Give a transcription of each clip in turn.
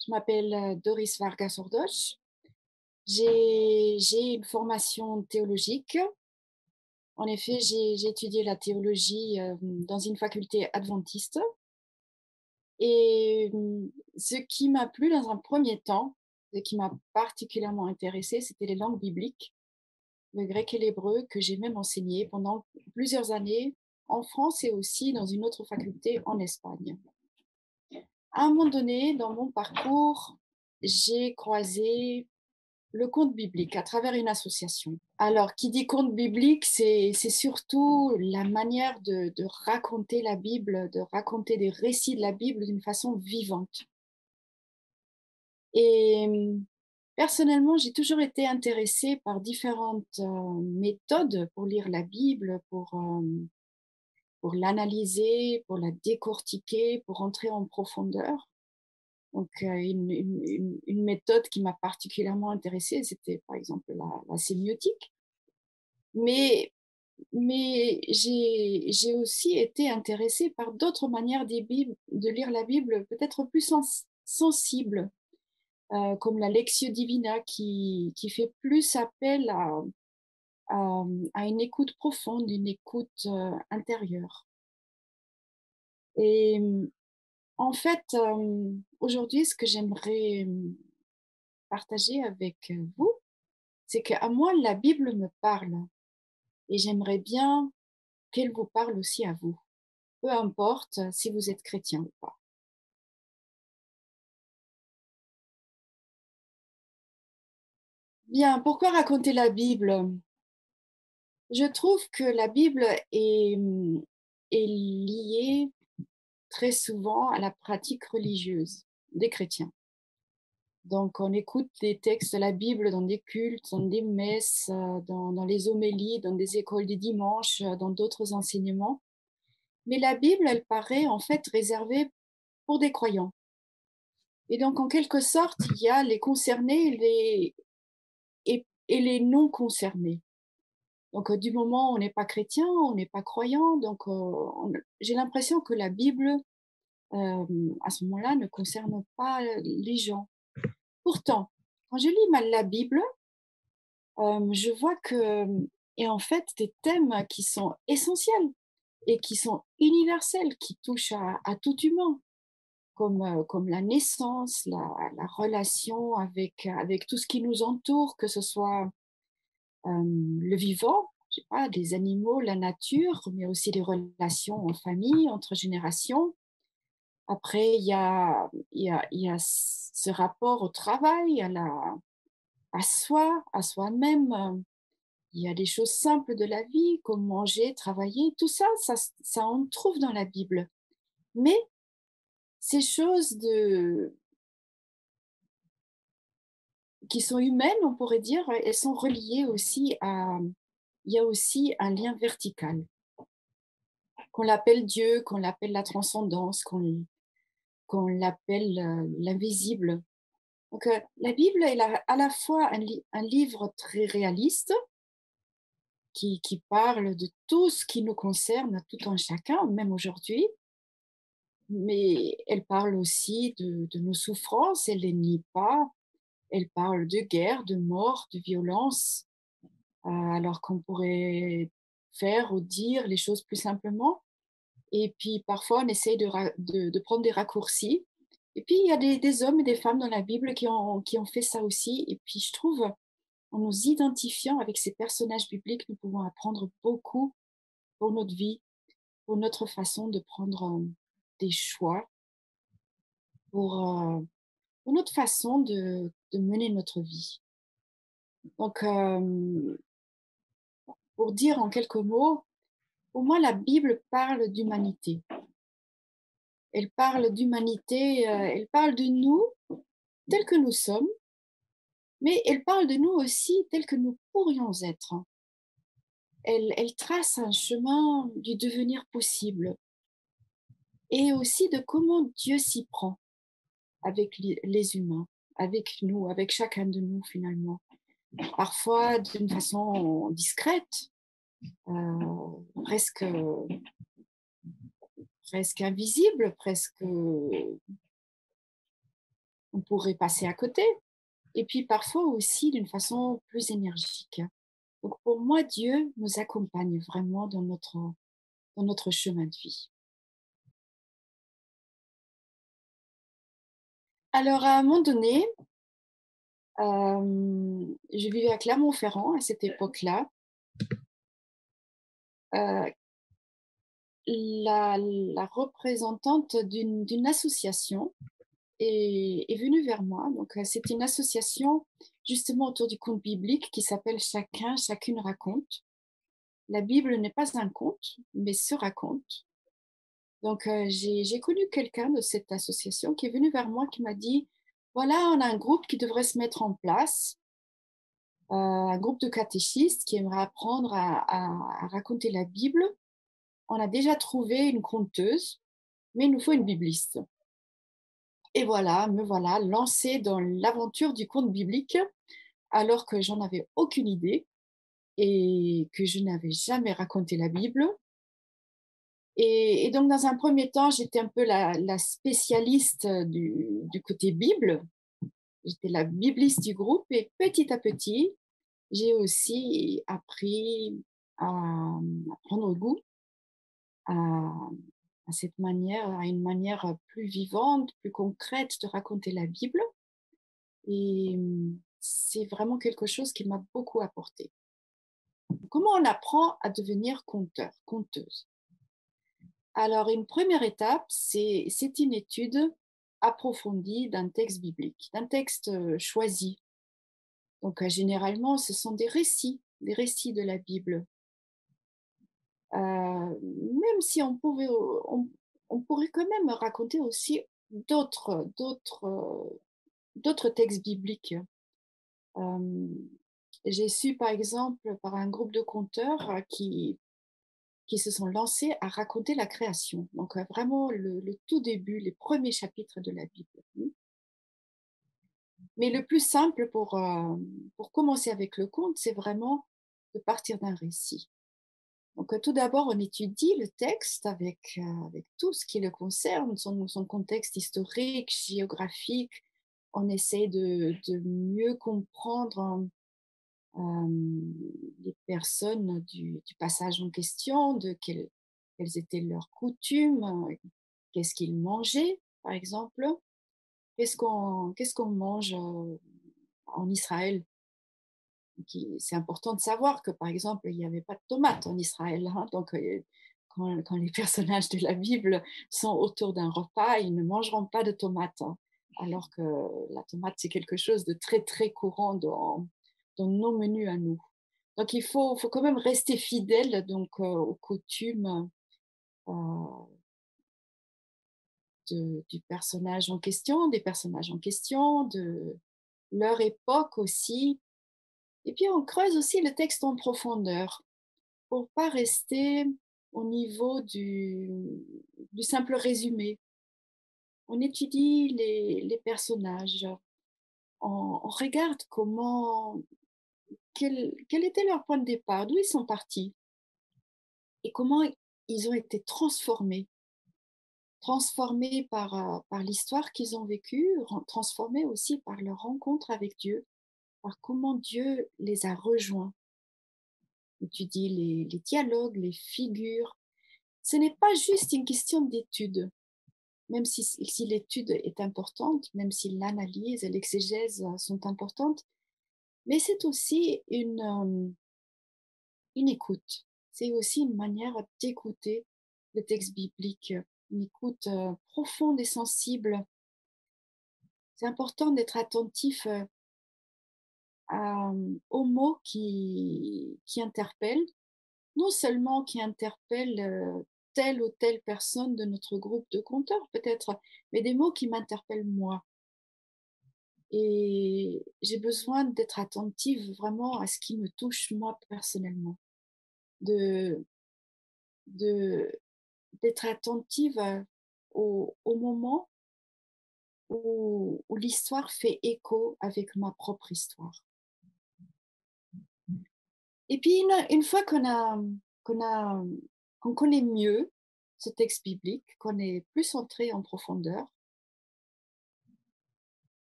Je m'appelle Doris Vargas Ordoch. J'ai une formation théologique. En effet, j'ai étudié la théologie dans une faculté adventiste. Et ce qui m'a plu dans un premier temps, ce qui m'a particulièrement intéressée, c'était les langues bibliques, le grec et l'hébreu, que j'ai même enseigné pendant plusieurs années en France et aussi dans une autre faculté en Espagne. À un moment donné, dans mon parcours, j'ai croisé le conte biblique à travers une association. Alors, qui dit conte biblique, c'est surtout la manière de raconter la Bible, de raconter des récits de la Bible d'une façon vivante. Et personnellement, j'ai toujours été intéressée par différentes méthodes pour lire la Bible, pour l'analyser, pour la décortiquer, pour entrer en profondeur. Donc, une méthode qui m'a particulièrement intéressée, c'était par exemple la sémiotique. Mais, mais j'ai aussi été intéressée par d'autres manières de lire la Bible, peut-être plus sensibles, comme la Lectio Divina, qui fait plus appel à une écoute profonde, une écoute intérieure. Et en fait, aujourd'hui, ce que j'aimerais partager avec vous, c'est qu'à moi, la Bible me parle et j'aimerais bien qu'elle vous parle aussi à vous, peu importe si vous êtes chrétien ou pas. Bien, pourquoi raconter la Bible? Je trouve que la Bible est liée très souvent à la pratique religieuse des chrétiens. Donc, on écoute des textes de la Bible dans des cultes, dans des messes, dans les homélies, dans des écoles des dimanches, dans d'autres enseignements. Mais la Bible, elle paraît en fait réservée pour des croyants. Et donc, en quelque sorte, il y a les concernés et les non concernés. Donc, du moment où on n'est pas chrétien, on n'est pas croyant. Donc, j'ai l'impression que la Bible, à ce moment-là, ne concerne pas les gens. Pourtant, quand je lis mal la Bible, je vois que, et en fait, des thèmes qui sont essentiels et qui sont universels, qui touchent à tout humain, comme la naissance, la relation avec tout ce qui nous entoure, que ce soit le vivant, je sais pas, des animaux, la nature, mais aussi les relations en famille, entre générations. Après, il y a ce rapport au travail, à soi-même. Il y a des choses simples de la vie, comme manger, travailler, tout ça, ça on trouve dans la Bible. Mais ces choses qui sont humaines, on pourrait dire, elles sont reliées aussi il y a aussi un lien vertical, qu'on l'appelle Dieu, qu'on l'appelle la transcendance, qu'on l'appelle l'invisible. Donc, la Bible est à la fois un livre très réaliste qui parle de tout ce qui nous concerne, tout un chacun, même aujourd'hui, mais elle parle aussi de nos souffrances, elle les nie pas, elle parle de guerre, de mort, de violence, alors qu'on pourrait faire ou dire les choses plus simplement. Et puis parfois, on essaye de prendre des raccourcis. Et puis, il y a des hommes et des femmes dans la Bible qui ont fait ça aussi. Et puis, je trouve, en nous identifiant avec ces personnages bibliques, nous pouvons apprendre beaucoup pour notre vie, pour notre façon de prendre des choix, pour notre façon de mener notre vie. Donc, pour dire en quelques mots, pour moi, la Bible parle d'humanité. Elle parle d'humanité, elle parle de nous tels que nous sommes, mais elle parle de nous aussi tels que nous pourrions être. Elle trace un chemin du devenir possible et aussi de comment Dieu s'y prend avec les humains, avec nous, avec chacun de nous finalement. Parfois d'une façon discrète, presque, presque invisible, presque on pourrait passer à côté. Et puis parfois aussi d'une façon plus énergique. Donc pour moi, Dieu nous accompagne vraiment dans notre chemin de vie. Alors à un moment donné, je vivais à Clermont-Ferrand à cette époque-là. Heu, la représentante d'une association est venue vers moi. Donc c'est une association justement autour du conte biblique qui s'appelle «Chacun, chacune raconte». La Bible n'est pas un conte, mais se raconte. Donc j'ai connu quelqu'un de cette association qui est venu vers moi, qui m'a dit: «Voilà, on a un groupe qui devrait se mettre en place, un groupe de catéchistes qui aimerait apprendre à raconter la Bible. On a déjà trouvé une conteuse, mais il nous faut une bibliste». Et voilà, me voilà lancée dans l'aventure du conte biblique, alors que j'en avais aucune idée et que je n'avais jamais raconté la Bible. Et donc dans un premier temps, j'étais un peu la spécialiste du côté Bible. J'étais la bibliste du groupe et petit à petit, j'ai aussi appris à prendre goût à cette manière, à une manière plus vivante, plus concrète de raconter la Bible. Et c'est vraiment quelque chose qui m'a beaucoup apporté. Comment on apprend à devenir conteur, conteuse? Alors une première étape, c'est une étude approfondie d'un texte biblique, d'un texte, choisi. Donc généralement, ce sont des récits de la Bible. Même si on pourrait quand même raconter aussi d'autres textes bibliques. Hem, j'ai su par exemple par un groupe de conteurs, qui se sont lancés à raconter la création. Donc vraiment le tout début, les premiers chapitres de la Bible. Mais le plus simple pour commencer avec le conte, c'est vraiment de partir d'un récit. Donc tout d'abord, on étudie le texte avec tout ce qui le concerne, son contexte historique, géographique. On essaie de mieux comprendre, les personnes du passage en question, quelles étaient leurs coutumes, qu'est-ce qu'ils mangeaient, par exemple. Qu'est-ce qu'on mange, en Israël? C'est important de savoir que, par exemple, il n'y avait pas de tomates en Israël, hein, donc quand les personnages de la Bible sont autour d'un repas, ils ne mangeront pas de tomates, hein, alors que la tomate, c'est quelque chose de très, très courant dans nos menus à nous. Donc il faut quand même rester fidèle donc aux coutumes, heu, du personnage en question, des personnages en question, de leur époque aussi. Et puis on creuse aussi le texte en profondeur pour pas rester au niveau du simple résumé. On étudie les personnages, on regarde quel était leur point de départ, d'où ils sont partis et comment ils ont été transformés par l'histoire qu'ils ont vécue, transformés aussi par leur rencontre avec Dieu, par comment Dieu les a rejoints. Étudier les dialogues, les figures. Ce n'est pas juste une question d'étude, même si l'étude est importante, même si l'analyse et l'exégèse sont importantes, mais c'est aussi une écoute. C'est aussi une manière d'écouter le texte biblique, une écoute profonde et sensible. C'est important d'être attentif aux mots qui interpellent, non seulement qui interpellent telle ou telle personne de notre groupe de compteurs peut-être, mais des mots qui m'interpellent moi. Et j'ai besoin d'être attentive vraiment à ce qui me touche moi personnellement, de, de, d'être attentive au moment où l'histoire fait écho avec ma propre histoire. Et puis une fois qu'on a, qu'on connaît mieux ce texte biblique, qu'on est plus entré en profondeur,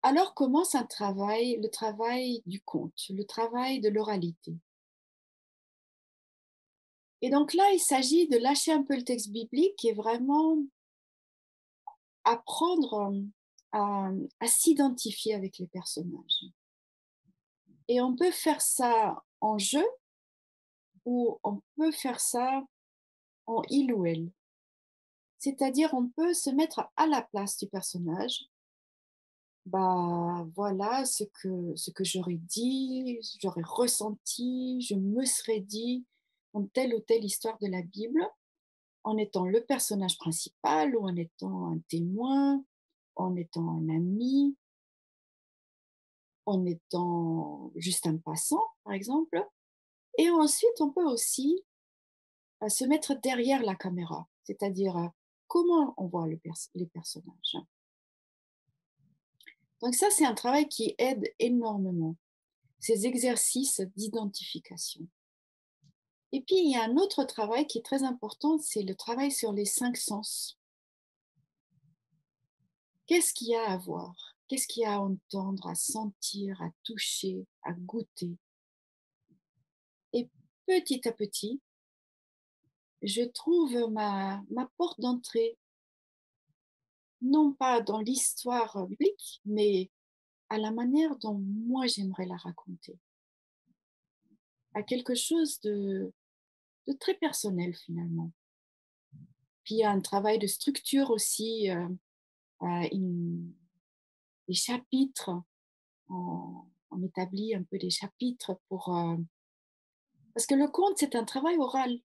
alors commence le travail du conte, le travail de l'oralité. Et donc là, il s'agit de lâcher un peu le texte biblique et vraiment apprendre à s'identifier avec les personnages. Et on peut faire ça en jeu ou on peut faire ça en il ou elle. C'est-à-dire, on peut se mettre à la place du personnage. Bah voilà ce que j'aurais dit, j'aurais ressenti, je me serais dit dans telle ou telle histoire de la Bible, en étant le personnage principal ou en étant un témoin, en étant un ami, en étant juste un passant, par exemple. Et ensuite, on peut aussi se mettre derrière la caméra, c'est-à-dire comment on voit les personnages. Donc ça, c'est un travail qui aide énormément, ces exercices d'identification. Et puis, il y a un autre travail qui est très important, c'est le travail sur les 5 sens. Qu'est-ce qu'il y a à voir? Qu'est-ce qu'il y a à entendre, à sentir, à toucher, à goûter? Et petit à petit, je trouve ma porte d'entrée, non pas dans l'histoire biblique, mais à la manière dont moi j'aimerais la raconter, à quelque chose de très personnel finalement. Puis il y a un travail de structure aussi, une des chapitres, on établit un peu des chapitres pour, parce que le conte, c'est un travail oral.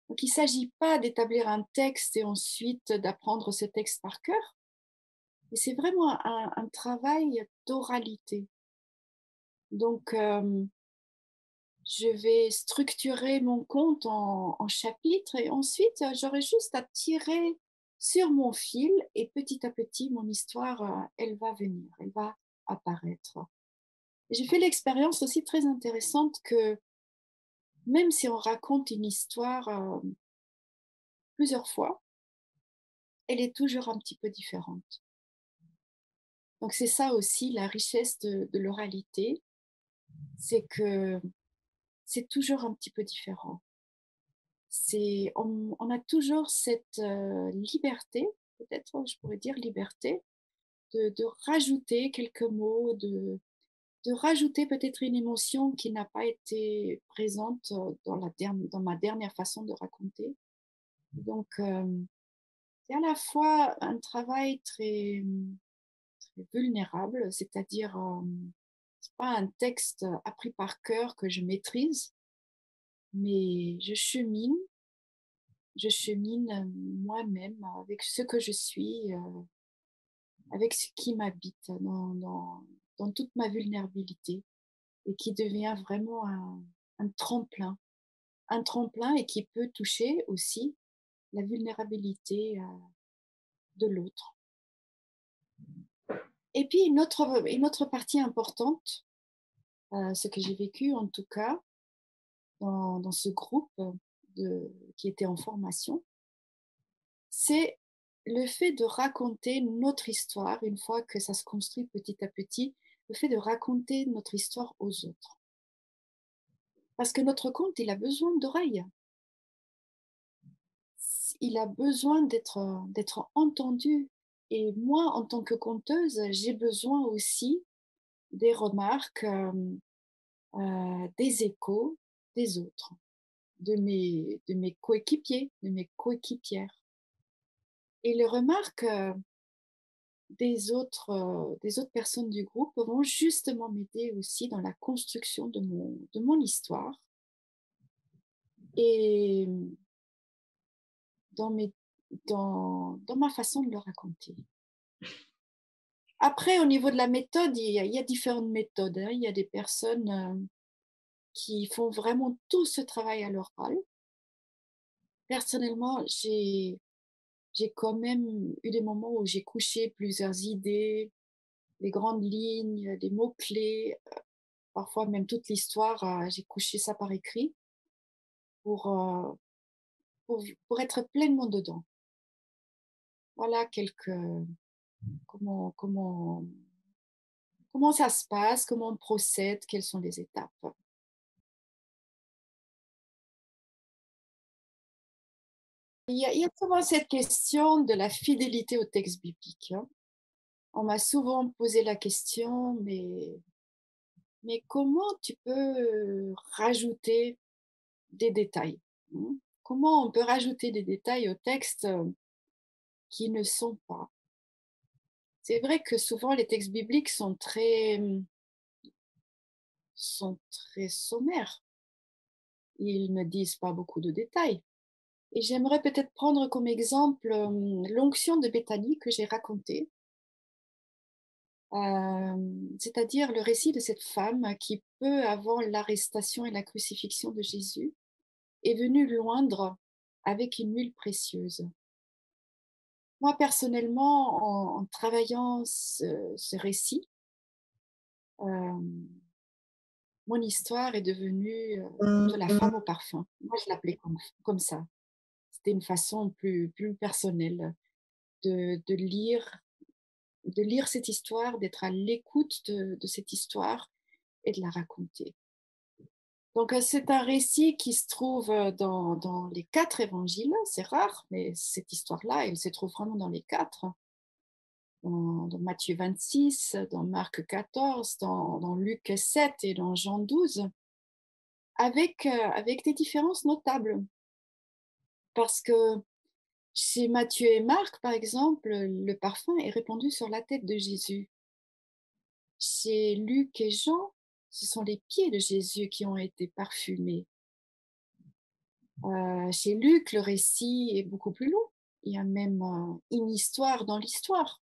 Donc il ne s'agit pas d'établir un texte et ensuite d'apprendre ce texte par cœur, mais c'est vraiment un travail d'oralité. Donc je vais structurer mon conte en chapitres et ensuite j'aurai juste à tirer sur mon fil et petit à petit mon histoire, elle va venir, elle va apparaître. Et j'ai fait l'expérience aussi très intéressante que même si on raconte une histoire plusieurs fois, elle est toujours un petit peu différente. Donc c'est ça aussi la richesse de l'oralité, c'est que c'est toujours un petit peu différent. On a toujours cette liberté, peut-être je pourrais dire liberté, de rajouter quelques mots, de rajouter peut-être une émotion qui n'a pas été présente dans ma dernière façon de raconter. Donc, c'est à la fois un travail très vulnérable, c'est-à-dire, c'est pas un texte appris par cœur que je maîtrise, mais je chemine moi-même avec ce que je suis, avec ce qui m'habite dans toute ma vulnérabilité et qui devient vraiment un tremplin et qui peut toucher aussi la vulnérabilité de l'autre. Et puis une autre partie importante, ce que j'ai vécu en tout cas dans ce groupe qui était en formation, c'est le fait de raconter notre histoire une fois que ça se construit petit à petit, le fait de raconter notre histoire aux autres. Parce que notre conte, il a besoin d'oreilles. Il a besoin d'être entendu. Et moi, en tant que conteuse, j'ai besoin aussi des remarques, des échos des autres, de mes coéquipiers, de mes coéquipières. Et les remarques des autres personnes du groupe vont justement m'aider aussi dans la construction de mon histoire et dans, mes, dans ma façon de le raconter. Après, au niveau de la méthode, il y a différentes méthodes, hein. Il y a des personnes qui font vraiment tout ce travail à l'oral. Personnellement, j'ai quand même eu des moments où j'ai couché plusieurs idées, les grandes lignes, les mots-clés, parfois même toute l'histoire, j'ai couché ça par écrit pour, euh, pour être pleinement dedans. Voilà quelques, comment Comment ça se passe? Comment on procède? Quelles sont les étapes? Il y a souvent cette question de la fidélité au texte biblique, hein. On m'a souvent posé la question, mais comment tu peux rajouter des détails? Mmh. Comment on peut rajouter des détails au texte, qui ne sont pas? C'est vrai que souvent les textes bibliques sont très sommaires. Ils ne disent pas beaucoup de détails et j'aimerais peut-être prendre comme exemple, l'onction de Béthanie que j'ai racontée, c'est-à-dire le récit de cette femme qui, peu avant l'arrestation et la crucifixion de Jésus, est venue l'oindre avec une huile précieuse. Moi, personnellement, en travaillant ce récit, hem, mon histoire est devenue, de la femme au parfum. Moi, je l'appelais comme ça. C'était une façon plus personnelle de lire cette histoire, d'être à l'écoute de cette histoire et de la raconter. Donc, c'est un récit qui se trouve, dans les 4 évangiles. C'est rare, mais cette histoire-là, elle se trouve vraiment dans les 4. Dans Matthieu 26, dans Marc 14, dans Luc 7 et dans Jean 12, avec des différences notables. Parce que chez Matthieu et Marc, par exemple, le parfum est répandu sur la tête de Jésus. Chez Luc et Jean, ce sont les pieds de Jésus qui ont été parfumés. Chez Luc, le récit est beaucoup plus long. Il y a même, une histoire dans l'histoire.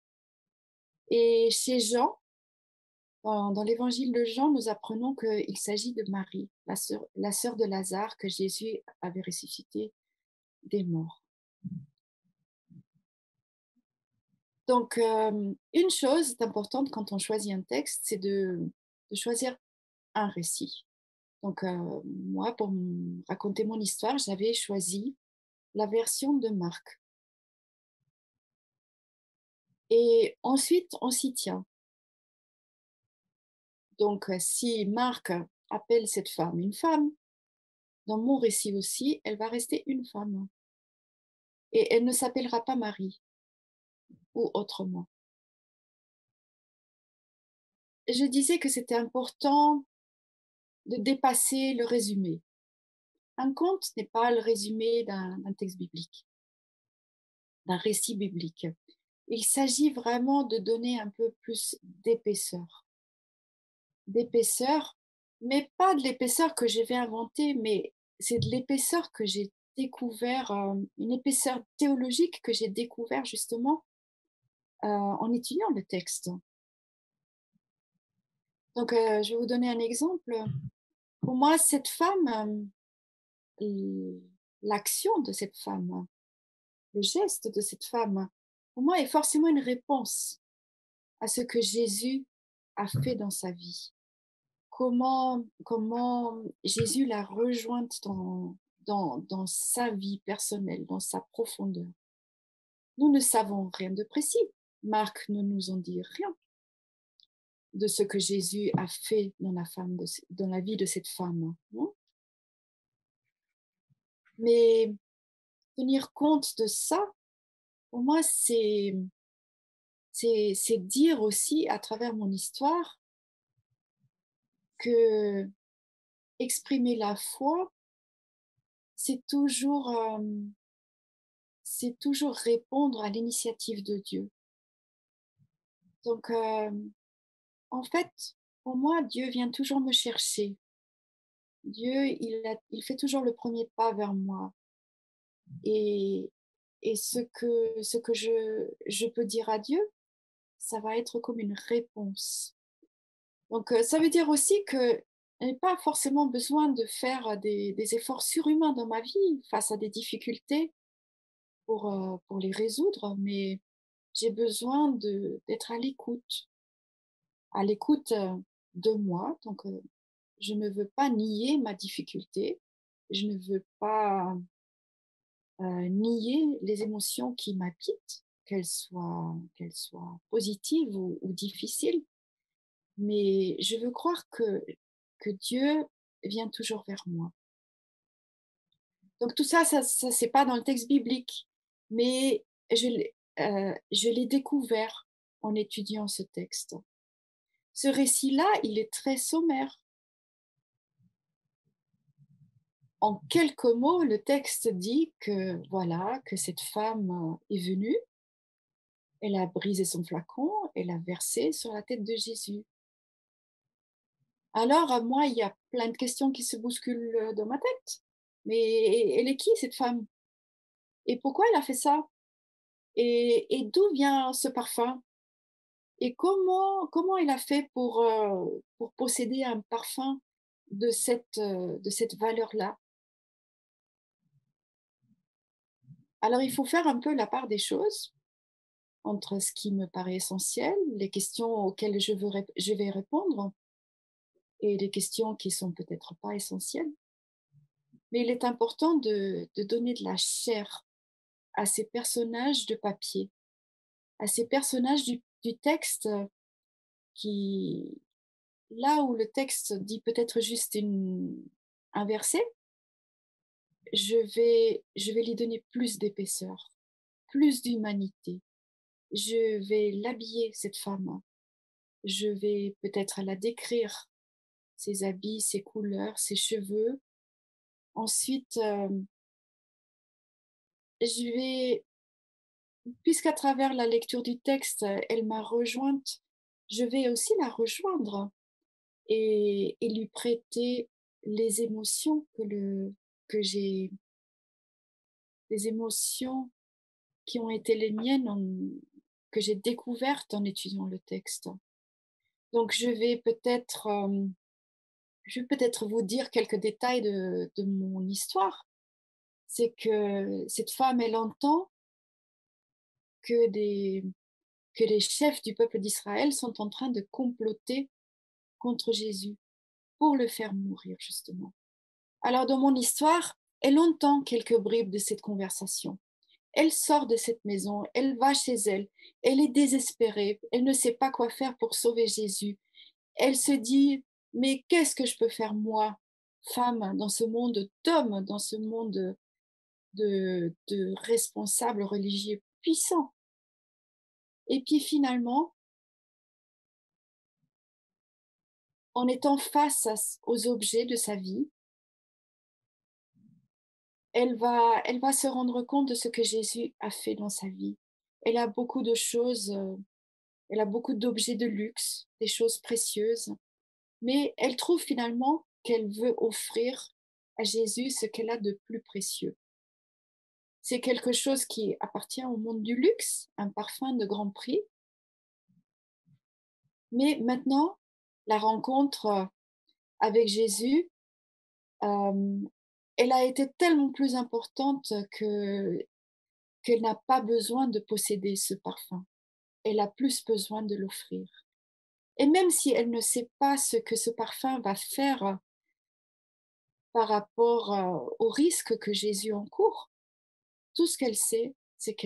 Et chez Jean, dans l'évangile de Jean, nous apprenons qu'il s'agit de Marie, la sœur de Lazare que Jésus avait ressuscité des morts. Donc, une chose est importante quand on choisit un texte, c'est de choisir un récit. Donc, moi, pour raconter mon histoire, j'avais choisi la version de Marc. Et ensuite, on s'y tient. Donc, si Marc appelle cette femme une femme, dans mon récit aussi, elle va rester une femme. Et elle ne s'appellera pas Marie ou autrement. Je disais que c'était important de dépasser le résumé. Un conte n'est pas le résumé d'un texte biblique, d'un récit biblique. Il s'agit vraiment de donner un peu plus d'épaisseur, mais pas de l'épaisseur que je vais inventer, mais c'est de l'épaisseur que j'ai découvert, une épaisseur théologique que j'ai découvert justement en étudiant le texte. Donc, je vais vous donner un exemple. Pour moi, cette femme, l'action de cette femme, le geste de cette femme, pour moi, est forcément une réponse à ce que Jésus a fait dans sa vie. Comment Jésus l'a rejointe dans sa vie personnelle, dans sa profondeur. Nous ne savons rien de précis. Marc ne nous en dit rien de ce que Jésus a fait dans la vie de cette femme, non? Mais tenir compte de ça, pour moi, c'est dire aussi à travers mon histoire que exprimer la foi, c'est toujours, répondre à l'initiative de Dieu. Donc, en fait, pour moi, Dieu vient toujours me chercher. Dieu, il fait toujours le premier pas vers moi et ce que je peux dire à Dieu, ça va être comme une réponse. Donc, ça veut dire aussi que je n'ai pas forcément besoin de faire des efforts surhumains dans ma vie face à des difficultés pour les résoudre, mais j'ai besoin d'être à l'écoute de moi. Donc, je ne veux pas nier ma difficulté, je ne veux pas nier les émotions qui m'habitent, qu'elles soient positives ou difficiles, mais je veux croire que Dieu vient toujours vers moi. Donc tout ça, ça c'est pas dans le texte biblique, mais je l'ai découvert en étudiant ce texte. Ce récit-là, il est très sommaire. En quelques mots, le texte dit que voilà, que cette femme est venue, elle a brisé son flacon, elle a versé sur la tête de Jésus. Alors, moi, il y a plein de questions qui se bousculent dans ma tête. Mais elle est qui cette femme? Et pourquoi elle a fait ça? Et d'où vient ce parfum? Et comment elle a fait pour posséder un parfum de cette valeur-là? Alors, il faut faire un peu la part des choses entre ce qui me paraît essentiel, les questions auxquelles je vais répondre et les questions qui sont peut-être pas essentielles. Mais il est important de donner de la chair à ces personnages de papier, à ces personnages du texte qui, là où le texte dit peut-être juste un verset, je vais lui donner plus d'épaisseur, plus d'humanité. Je vais l'habiller, cette femme. Je vais peut-être la décrire, ses habits, ses couleurs, ses cheveux. Ensuite, je vais, puisqu'à travers la lecture du texte, elle m'a rejointe, je vais aussi la rejoindre et lui prêter les émotions que j'ai, les émotions qui ont été les miennes, que j'ai découvertes en étudiant le texte. Donc, je vais peut-être vous dire quelques détails de mon histoire. C'est que cette femme, elle entend que, que les chefs du peuple d'Israël sont en train de comploter contre Jésus pour le faire mourir, justement. Alors, dans mon histoire, elle entend quelques bribes de cette conversation. Elle sort de cette maison, elle va chez elle, elle est désespérée, elle ne sait pas quoi faire pour sauver Jésus. Elle se dit, mais qu'est-ce que je peux faire moi, femme, dans ce monde d'hommes, dans ce monde de responsables religieux puissants? Et puis finalement, en étant face aux objets de sa vie, elle va se rendre compte de ce que Jésus a fait dans sa vie. Elle a beaucoup de choses, elle a beaucoup d'objets de luxe, des choses précieuses, mais elle trouve finalement qu'elle veut offrir à Jésus ce qu'elle a de plus précieux. C'est quelque chose qui appartient au monde du luxe, un parfum de grand prix, mais maintenant, la rencontre avec Jésus, elle a été tellement plus importante qu'elle n'a pas besoin de posséder ce parfum. Elle a plus besoin de l'offrir. Et même si elle ne sait pas ce que ce parfum va faire par rapport au risque que Jésus encourt, tout ce qu'elle sait, c'est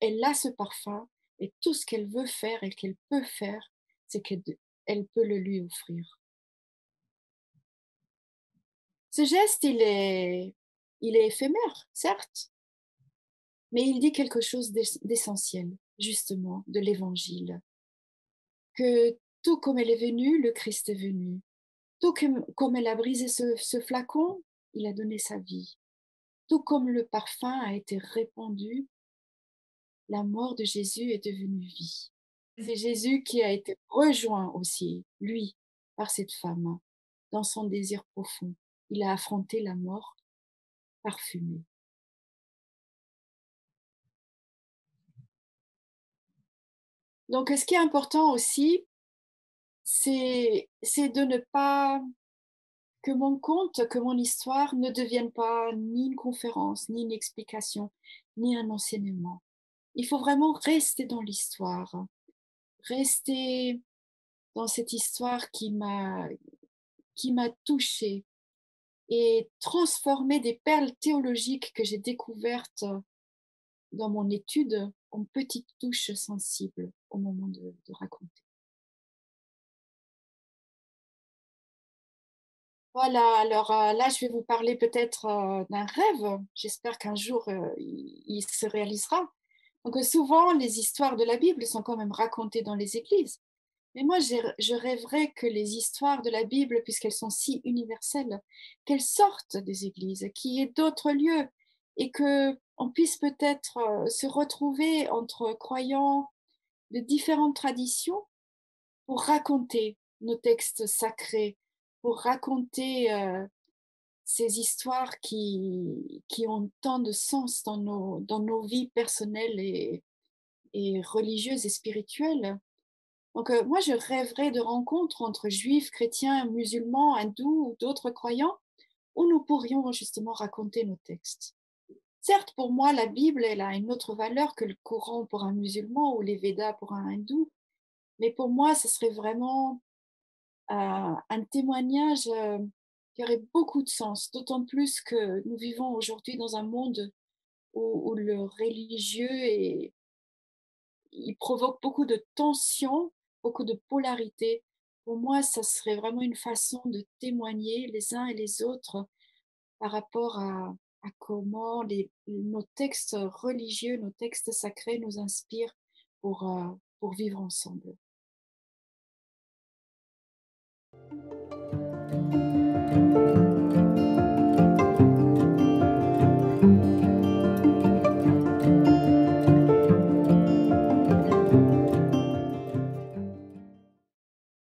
elle a ce parfum et tout ce qu'elle veut faire et qu'elle peut faire, c'est qu'elle peut le lui offrir. Ce geste, il est éphémère, certes, mais il dit quelque chose d'essentiel, justement, de l'évangile. Que tout comme elle est venue, le Christ est venu. Tout comme elle a brisé ce flacon, il a donné sa vie. Tout comme le parfum a été répandu, la mort de Jésus est devenue vie. C'est Jésus qui a été rejoint aussi, lui, par cette femme, dans son désir profond. Il a affronté la mort parfumée. Donc, ce qui est important aussi, c'est de ne pas que mon conte, que mon histoire ne devienne pas ni une conférence, ni une explication, ni un enseignement. Il faut vraiment rester dans l'histoire, rester dans cette histoire qui m'a touchée et transformer des perles théologiques que j'ai découvertes dans mon étude en petites touches sensibles au moment de raconter. Voilà, alors là, je vais vous parler peut-être d'un rêve. J'espère qu'un jour, il se réalisera. Donc, souvent, les histoires de la Bible sont quand même racontées dans les églises. Mais moi, je rêverais que les histoires de la Bible, puisqu'elles sont si universelles, qu'elles sortent des églises, qu'il y ait d'autres lieux et que on puisse peut-être se retrouver entre croyants de différentes traditions pour raconter nos textes sacrés, pour raconter ces histoires qui ont tant de sens dans nos vies personnelles et religieuses et spirituelles. Donc, moi, je rêverais de rencontres entre juifs, chrétiens, musulmans, hindous ou d'autres croyants où nous pourrions justement raconter nos textes. Certes, pour moi, la Bible, elle a une autre valeur que le Coran pour un musulman ou les Védas pour un hindou, mais pour moi, ce serait vraiment un témoignage qui aurait beaucoup de sens, d'autant plus que nous vivons aujourd'hui dans un monde où le religieux il provoque beaucoup de tensions, beaucoup de polarité. Pour moi, ça serait vraiment une façon de témoigner les uns et les autres par rapport à comment nos textes religieux, nos textes sacrés nous inspirent pour vivre ensemble.